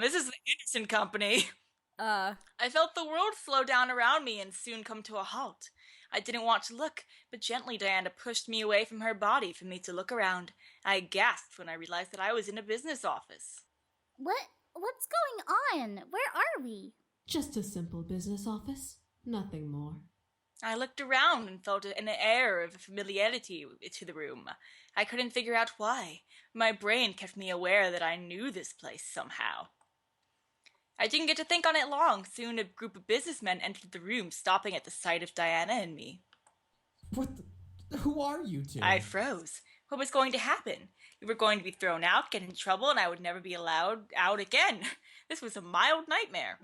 This is the Anderson Company. I felt the world slow down around me and soon come to a halt. I didn't want to look, but gently Diana pushed me away from her body for me to look around. I gasped when I realized that I was in a business office. What's going on? Where are we? Just a simple business office. Nothing more. I looked around and felt an air of familiarity to the room. I couldn't figure out why. My brain kept me aware that I knew this place somehow. I didn't get to think on it long. Soon a group of businessmen entered the room, stopping at the sight of Diana and me. Who are you two? I froze. What was going to happen? We were going to be thrown out, get in trouble, and I would never be allowed out again. This was a mild nightmare.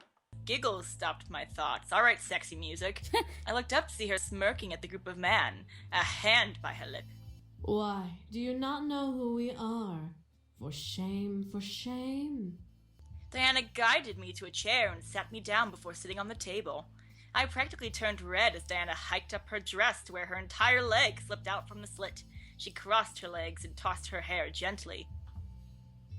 Giggles stopped my thoughts. All right, sexy music. I looked up to see her smirking at the group of men, a hand by her lip. Why, do you not know who we are? For shame, for shame. Diana guided me to a chair and sat me down before sitting on the table. I practically turned red as Diana hiked up her dress to where her entire leg slipped out from the slit. She crossed her legs and tossed her hair gently.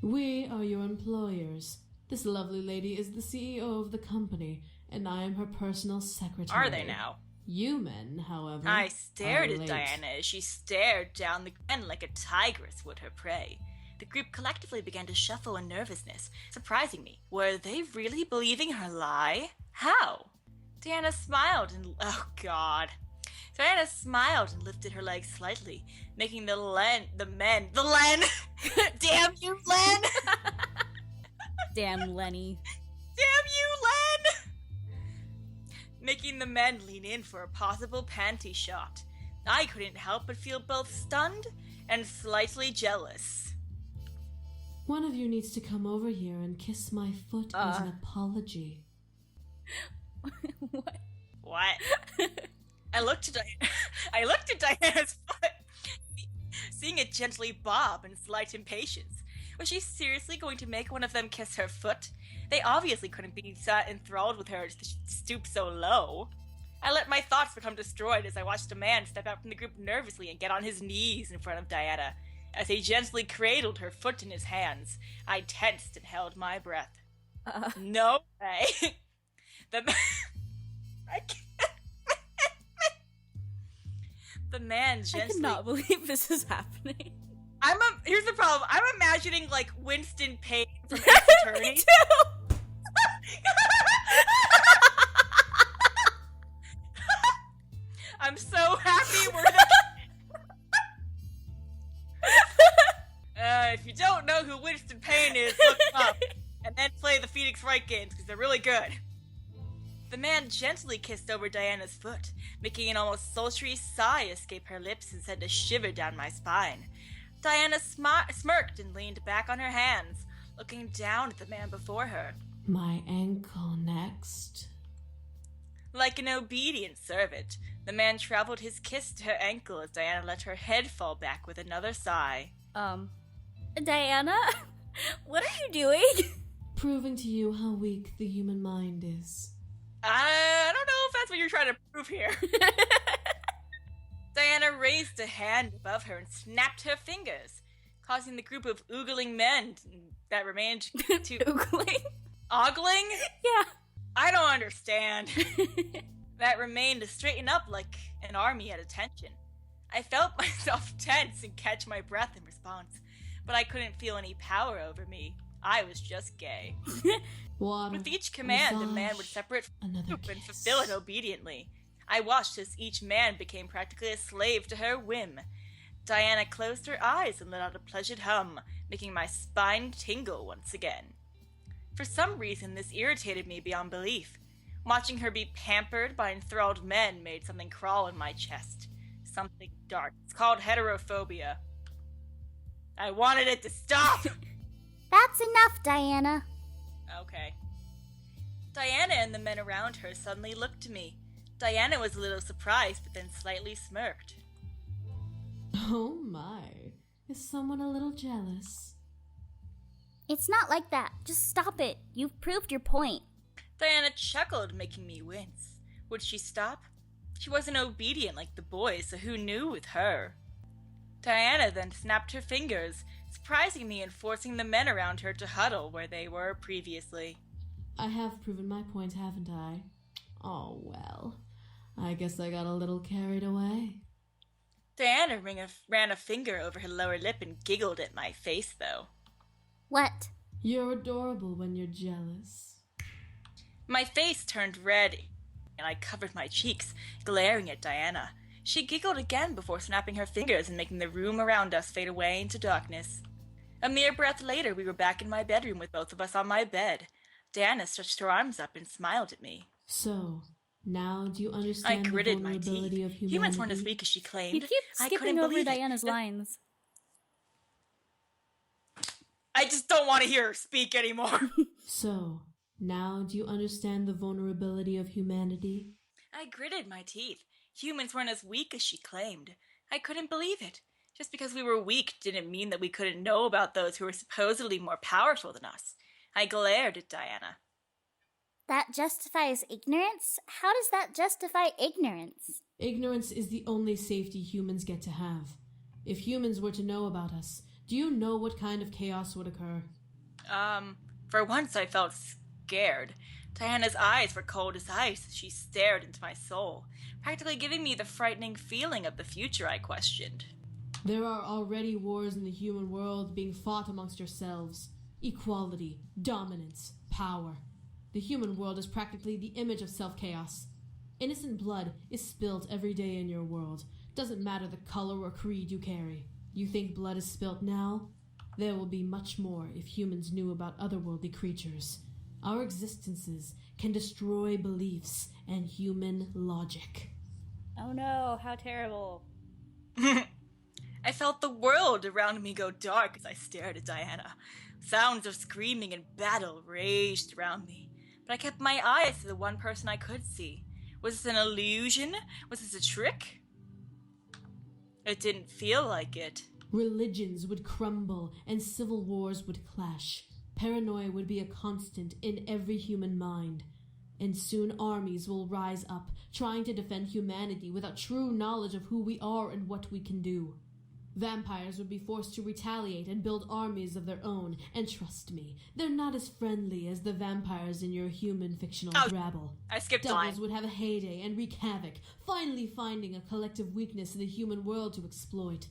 We are your employers. This lovely lady is the CEO of the company, and I am her personal secretary. Are they now? You men, however, I stared are at late. Diana as she stared down the glen like a tigress would her prey. The group collectively began to shuffle in nervousness, surprising me. Were they really believing her lie? How? Diana smiled and... oh, God. Diana smiled and lifted her legs slightly, making the men... Damn you, Len! Damn, Lenny. Damn you, Len! Making the men lean in for a possible panty shot. I couldn't help but feel both stunned and slightly jealous. One of you needs to come over here and kiss my foot as an apology. What? I looked at Diana's foot, seeing it gently bob in slight impatience. Was she seriously going to make one of them kiss her foot? They obviously couldn't be enthralled with her to stoop so low. I let my thoughts become destroyed as I watched a man step out from the group nervously and get on his knees in front of Diana. As he gently cradled her foot in his hands, I tensed and held my breath. No way. The man gently... I cannot believe this is happening. Here's the problem. I'm imagining, like, Winston Payne from Ace Attorney. Me too! I'm so happy we're the... if you don't know who Winston Payne is, look him up. And then play the Phoenix Wright games, because they're really good. The man gently kissed over Diana's foot, making an almost sultry sigh escape her lips and sent a shiver down my spine. Diana smirked and leaned back on her hands, looking down at the man before her. My ankle next. Like an obedient servant, the man traveled his kiss to her ankle as Diana let her head fall back with another sigh. Diana? What are you doing? Proving to you how weak the human mind is. I don't know if that's what you're trying to prove here. Diana raised a hand above her and snapped her fingers, causing the group of oogling men that remained to... Oogling? Ogling? Yeah. I don't understand. That remained to straighten up like an army at attention. I felt myself tense and catch my breath in response, but I couldn't feel any power over me. I was just gay. Water, With each command, massage, the man would separate from the another group and kiss. fulfill it obediently. I watched as each man became practically a slave to her whim. Diana closed her eyes and let out a pleasured hum, making my spine tingle once again. For some reason, this irritated me beyond belief. Watching her be pampered by enthralled men made something crawl in my chest. Something dark. It's called heterophobia. I wanted it to stop! That's enough, Diana. Okay. Diana and the men around her suddenly looked to me. Diana was a little surprised, but then slightly smirked. Oh my. Is someone a little jealous? It's not like that. Just stop it. You've proved your point. Diana chuckled, making me wince. Would she stop? She wasn't obedient like the boys, so who knew with her? Diana then snapped her fingers, surprising me and forcing the men around her to huddle where they were previously. I have proven my point, haven't I? Oh, well. I guess I got a little carried away. Diana ran a finger over her lower lip and giggled at my face, though. What? You're adorable when you're jealous. My face turned red, and I covered my cheeks, glaring at Diana. She giggled again before snapping her fingers and making the room around us fade away into darkness. A mere breath later, we were back in my bedroom with both of us on my bed. Diana stretched her arms up and smiled at me. So, now do you understand I gritted the my vulnerability teeth. of humanity? Humans weren't as weak as she claimed. You keep I skipping couldn't over believe Diana's it. lines. I just don't want to hear her speak anymore. So, now do you understand the vulnerability of humanity? I gritted my teeth. Humans weren't as weak as she claimed. I couldn't believe it. Just because we were weak didn't mean that we couldn't know about those who were supposedly more powerful than us. I glared at Diana. That justifies ignorance? How does that justify ignorance? Ignorance is the only safety humans get to have. If humans were to know about us, do you know what kind of chaos would occur? For once I felt scared. Diana's eyes were cold as ice as she stared into my soul, practically giving me the frightening feeling of the future I questioned. There are already wars in the human world being fought amongst yourselves. Equality, dominance, power. The human world is practically the image of self-chaos. Innocent blood is spilt every day in your world. Doesn't matter the color or creed you carry. You think blood is spilt now? There will be much more if humans knew about otherworldly creatures. Our existences can destroy beliefs and human logic. Oh no, how terrible. I felt the world around me go dark as I stared at Diana. Sounds of screaming and battle raged around me, but I kept my eyes to the one person I could see. Was this an illusion? Was this a trick? It didn't feel like it. Religions would crumble and civil wars would clash. Paranoia would be a constant in every human mind. And soon armies will rise up, trying to defend humanity without true knowledge of who we are and what we can do. Vampires would be forced to retaliate and build armies of their own, and trust me, they're not as friendly as the vampires in your human fictional rabble. I skipped Devils line. would have a heyday and wreak havoc, finally finding a collective weakness in the human world to exploit.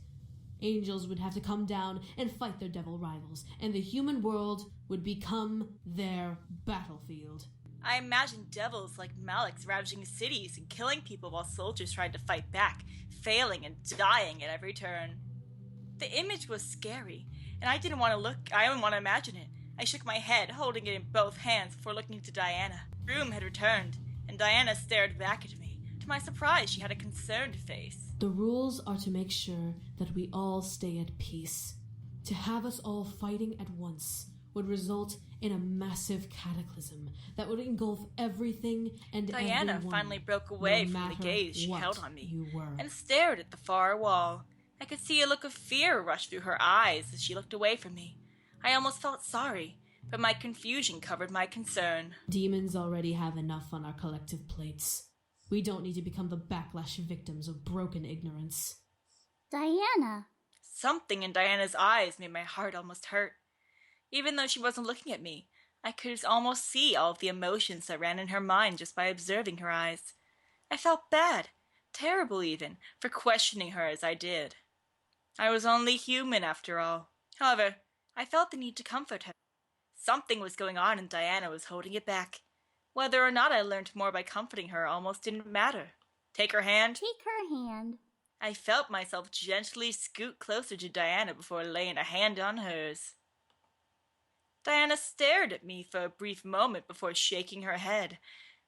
Angels would have to come down and fight their devil rivals, and the human world would become their battlefield. I imagined devils like Maliks ravaging cities and killing people while soldiers tried to fight back, failing and dying at every turn. The image was scary, and I didn't want to imagine it. I shook my head, holding it in both hands before looking to Diana. The room had returned, and Diana stared back at me. To my surprise, she had a concerned face. The rules are to make sure that we all stay at peace. To have us all fighting at once would result in a massive cataclysm that would engulf everything and Diana everyone, finally broke away no from the matter gaze she what held on me you were. and stared at the far wall. I could see a look of fear rush through her eyes as she looked away from me. I almost felt sorry, but my confusion covered my concern. Demons already have enough on our collective plates. We don't need to become the backlash victims of broken ignorance. Diana. Something in Diana's eyes made my heart almost hurt. Even though she wasn't looking at me, I could almost see all of the emotions that ran in her mind just by observing her eyes. I felt bad, terrible even, for questioning her as I did. I was only human after all. However, I felt the need to comfort her. Something was going on and Diana was holding it back. Whether or not I learned more by comforting her almost didn't matter. Take her hand. Take her hand. I felt myself gently scoot closer to Diana before laying a hand on hers. Diana stared at me for a brief moment before shaking her head,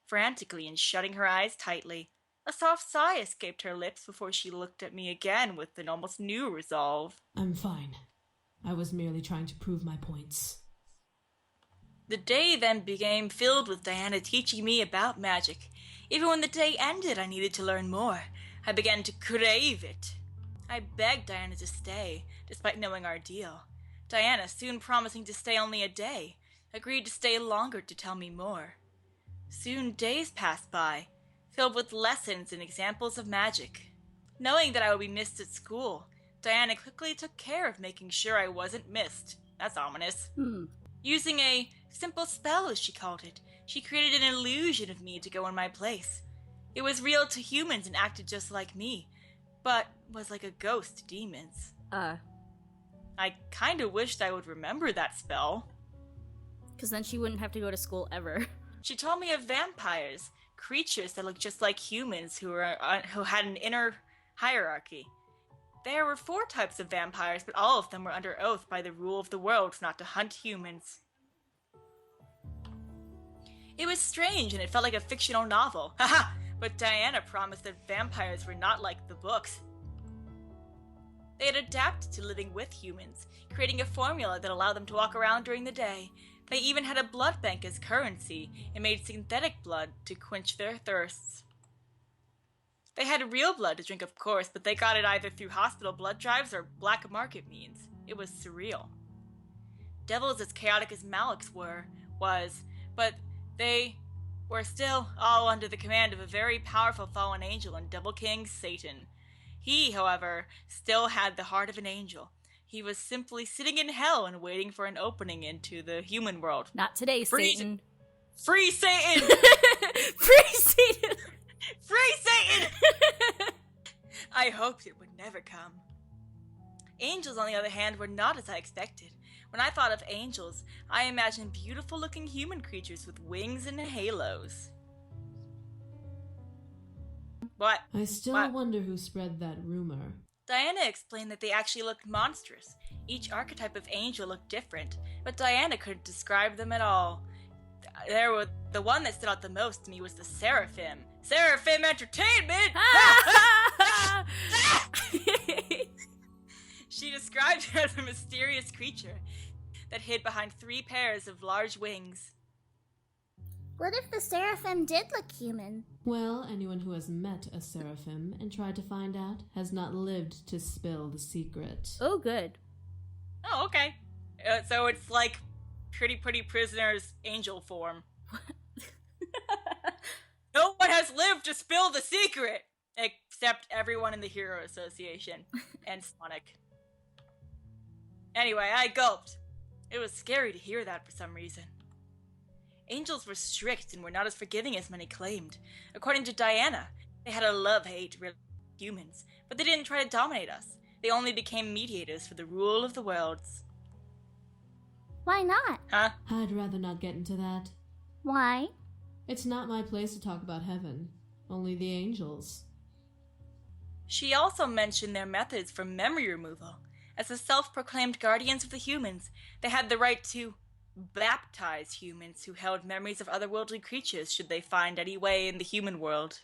frantically and shutting her eyes tightly. A soft sigh escaped her lips before she looked at me again with an almost new resolve. I'm fine. I was merely trying to prove my points. The day then became filled with Diana teaching me about magic. Even when the day ended, I needed to learn more. I began to crave it. I begged Diana to stay, despite knowing our deal. Diana, soon promising to stay only a day, agreed to stay longer to tell me more. Soon days passed by, filled with lessons and examples of magic. Knowing that I would be missed at school, Diana quickly took care of making sure I wasn't missed. That's ominous. Hmm. Using a simple spell, as she called it, she created an illusion of me to go in my place. It was real to humans and acted just like me, but was like a ghost to demons. I kinda wished I would remember that spell. Because then she wouldn't have to go to school ever. She told me of vampires, creatures that looked just like humans who had an inner hierarchy. There were 4 types of vampires, but all of them were under oath by the rule of the world not to hunt humans. It was strange and it felt like a fictional novel. Haha! But Diana promised that vampires were not like the books. They had adapted to living with humans, creating a formula that allowed them to walk around during the day. They even had a blood bank as currency and made synthetic blood to quench their thirsts. They had real blood to drink, of course, but they got it either through hospital blood drives or black market means. It was surreal. Devils as chaotic as Malik's was, but they were still all under the command of a very powerful fallen angel and Devil King Satan. He, however, still had the heart of an angel. He was simply sitting in hell and waiting for an opening into the human world. Not today, Free- Satan. Free Satan! Free Satan! Free Satan! I hoped it would never come. Angels, on the other hand, were not as I expected. When I thought of angels, I imagined beautiful-looking human creatures with wings and halos. What? I still What? wonder who spread that rumor. Diana explained that they actually looked monstrous. Each archetype of angel looked different, but Diana couldn't describe them at all. The one that stood out the most to me was the Seraphim. Seraphim Entertainment! She described her as a mysterious creature that hid behind 3 pairs of large wings. What if the seraphim did look human? Well, anyone who has met a seraphim and tried to find out has not lived to spill the secret. Oh, good. Oh, okay. So it's like Pretty Prisoner's angel form. No one has lived to spill the secret! Except everyone in the Hero Association. And Sonic. Anyway, I gulped. It was scary to hear that for some reason. Angels were strict and were not as forgiving as many claimed. According to Diana, they had a love-hate with humans, but they didn't try to dominate us. They only became mediators for the rule of the worlds. Why not? Huh? I'd rather not get into that. Why? It's not my place to talk about heaven. Only the angels. She also mentioned their methods for memory removal. As the self-proclaimed guardians of the humans, they had the right to baptize humans who held memories of otherworldly creatures should they find any way in the human world.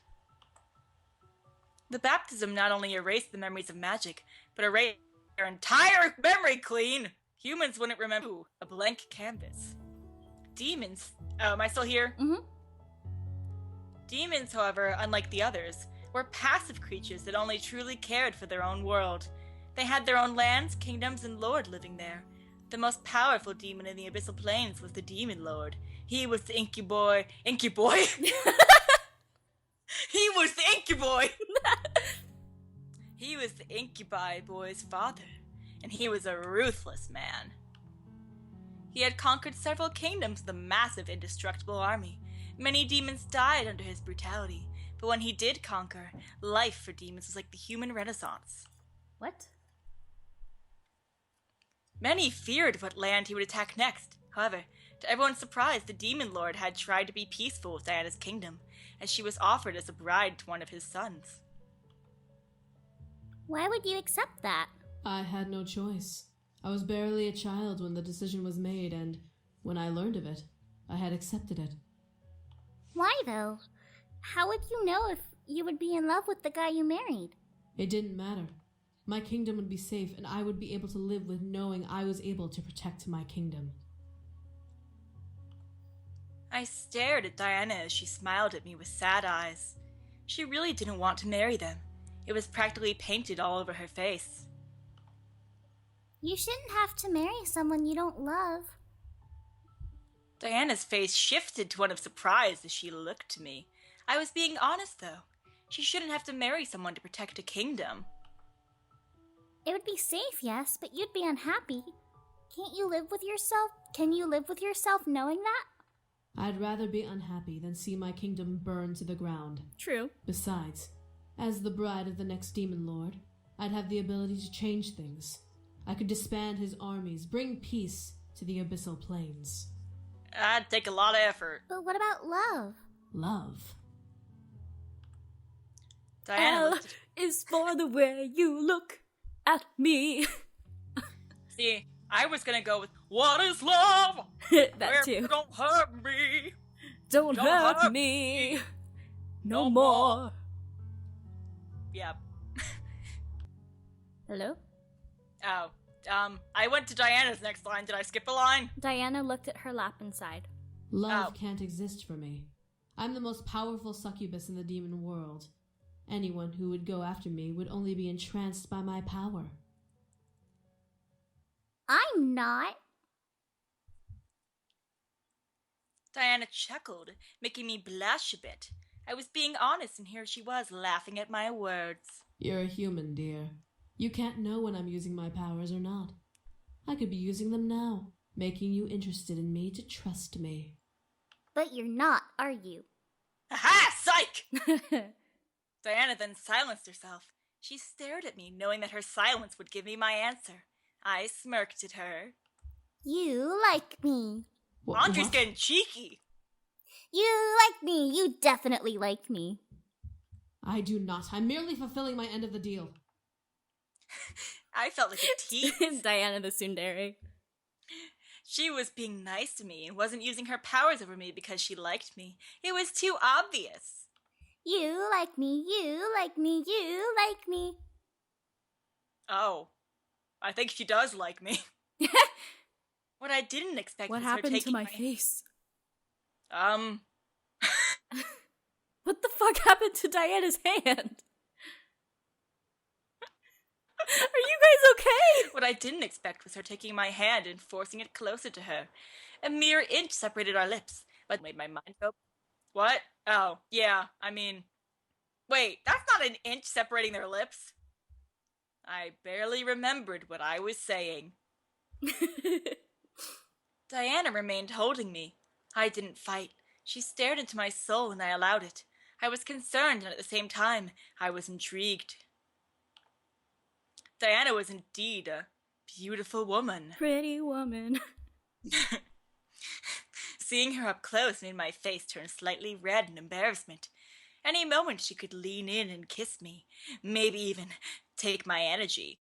The baptism not only erased the memories of magic, but erased their entire memory clean. Humans wouldn't remember a blank canvas. Demons... Oh, am I still here? Mm-hmm. Demons, however, unlike the others, were passive creatures that only truly cared for their own world. They had their own lands, kingdoms, and lord living there. The most powerful demon in the Abyssal Plains was the Demon Lord. He was the Incuboy... Incuboy? He was the Incuboy! He was the Incubi boy's father, and he was a ruthless man. He had conquered several kingdoms with a massive, indestructible army. Many demons died under his brutality, but when he did conquer, life for demons was like the human renaissance. What? Many feared what land he would attack next. However, to everyone's surprise, the Demon Lord had tried to be peaceful with Diana's kingdom, as she was offered as a bride to one of his sons. Why would you accept that? I had no choice. I was barely a child when the decision was made, and when I learned of it, I had accepted it. Why, though? How would you know if you would be in love with the guy you married? It didn't matter. My kingdom would be safe, and I would be able to live with knowing I was able to protect my kingdom. I stared at Diana as she smiled at me with sad eyes. She really didn't want to marry them. It was practically painted all over her face. You shouldn't have to marry someone you don't love. Diana's face shifted to one of surprise as she looked to me. I was being honest, though. She shouldn't have to marry someone to protect a kingdom. It would be safe, yes, but you'd be unhappy. Can't you live with yourself? Can you live with yourself knowing that? I'd rather be unhappy than see my kingdom burn to the ground. True. Besides, as the bride of the next demon lord, I'd have the ability to change things. I could disband his armies, bring peace to the abyssal plains. That'd take a lot of effort. But what about love? Love. Diana L looked is for the way you look at me. See, I was gonna go with, what is love? That too. Don't hurt me. Don't Don't hurt hurt me. No No more. Yeah. Hello? Oh. I went to Diana's next line. Did I skip a line? Diana looked at her lap and sighed. Love Oh. can't exist for me. I'm the most powerful succubus in the demon world. Anyone who would go after me would only be entranced by my power. I'm not. Diana chuckled, making me blush a bit. I was being honest, and here she was, laughing at my words. You're a human, dear. You can't know when I'm using my powers or not. I could be using them now, making you interested in me to trust me. But you're not, are you? Aha! Psych! Diana then silenced herself. She stared at me, knowing that her silence would give me my answer. I smirked at her. You like me. Andre's What? getting cheeky. You like me. You definitely like me. I do not. I'm merely fulfilling my end of the deal. I felt like a tease. Diana the tsundere. She was being nice to me and wasn't using her powers over me because she liked me. It was too obvious. You like me. You like me. You like me. Oh, I think she does like me. What I didn't expect What was her happened taking to my face? What the fuck happened to Diana's hand? Are you guys okay? What I didn't expect was her taking my hand and forcing it closer to her. A mere inch separated our lips, but made my mind go, what? Oh, yeah, I mean, wait, that's not an inch separating their lips. I barely remembered what I was saying. Diana remained holding me. I didn't fight. She stared into my soul and I allowed it. I was concerned and at the same time, I was intrigued. Diana was indeed a beautiful woman. Pretty woman. Seeing her up close made my face turn slightly red in embarrassment. Any moment she could lean in and kiss me, maybe even take my energy.